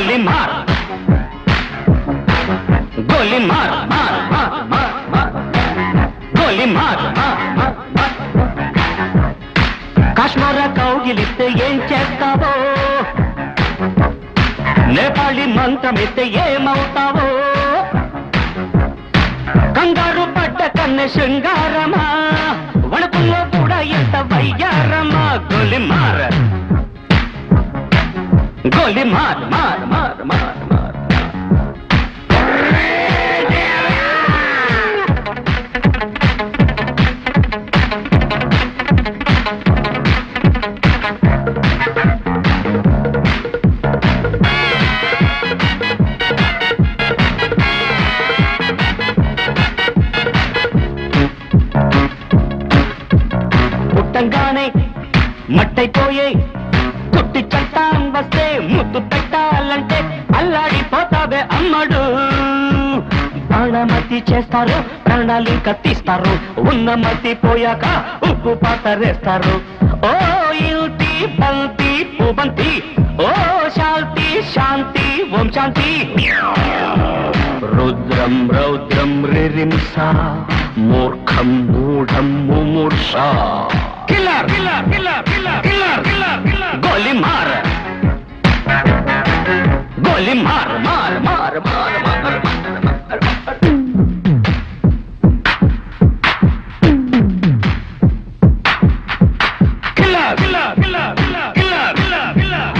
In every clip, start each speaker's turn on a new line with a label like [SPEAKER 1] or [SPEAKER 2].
[SPEAKER 1] गोली मार गोली मार मार मार मार मार गोली मार కాశ్మీర కౌగిలిస్తే ఏం చేస్తావో నేపాళీ మంత్రమిస్తే ఏమవుతావో కంగారు పడ్డ కన్నె శృంగారమా వణుకుల్లో కూడా ఎంత వయ్యారమా గోలి మార్ గోలి మార్ మార్ మార్ మార్ మార్ పుట్టంగానే మట్టైపోయే కుట్టి చట్టాం వస్తే ముద్దు పెట్టాలంటే అల్లాడిపోతావే అమ్మడు బాణమతి చేస్తారు ప్రాణాలు కత్తిస్తారు ఉన్న మతి పోయాక ఉప్పు పాతరేస్తారు ఓ యుతి బంతి పుబంతి ఓ శాంతి శాంతి ఓం శాంతి రుద్రం రౌద్రం రిరింస మూర్ఖం మూఢం ముమూర్ష killer killer killer killer killer killer killer గోలి మార్ గోలి మార్ మార్ మార్ మార్ మార్ killer killer killer killer killer killer killer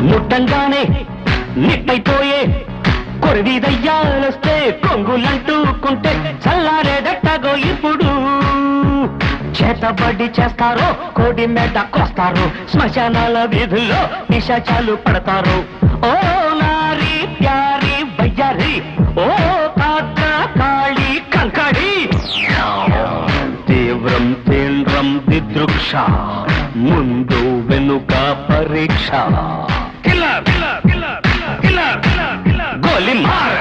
[SPEAKER 1] ముట్టంగానే నిప్పైపోయే కొరివి దయ్యాలొస్తే కొంగులంటూకుంటే చల్లారేదట్టగో ఇప్పుడు చేతబడి చేస్తారో కోడి మేట కోస్తారు శ్మశానాల వీధుల్లో నిశాచాలు పడతారు ఓ నారి ప్యారి వయ్యారి ఓ కాక కాళీ కంకడి తీవ్రం తీవ్రం దిదృక్ష ముందు వెనుక పరీక్ష गोली मार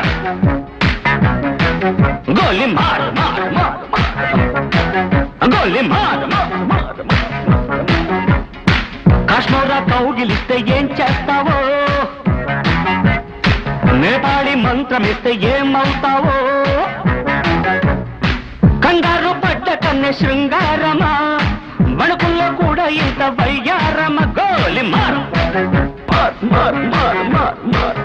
[SPEAKER 1] गोली मार मार मार गोली मार मार मार కాశ్మీర కౌగిలిస్తే ఏం చేస్తావో నేపాళీ మంత్రమిస్తే ఏమవుతావో కంగారు పడ్డ కన్నె శృంగారమా వణుకుల్లో కూడా ఇంత వయ్యారమ గోలి మార్ మార్ మార్ మార్ మార్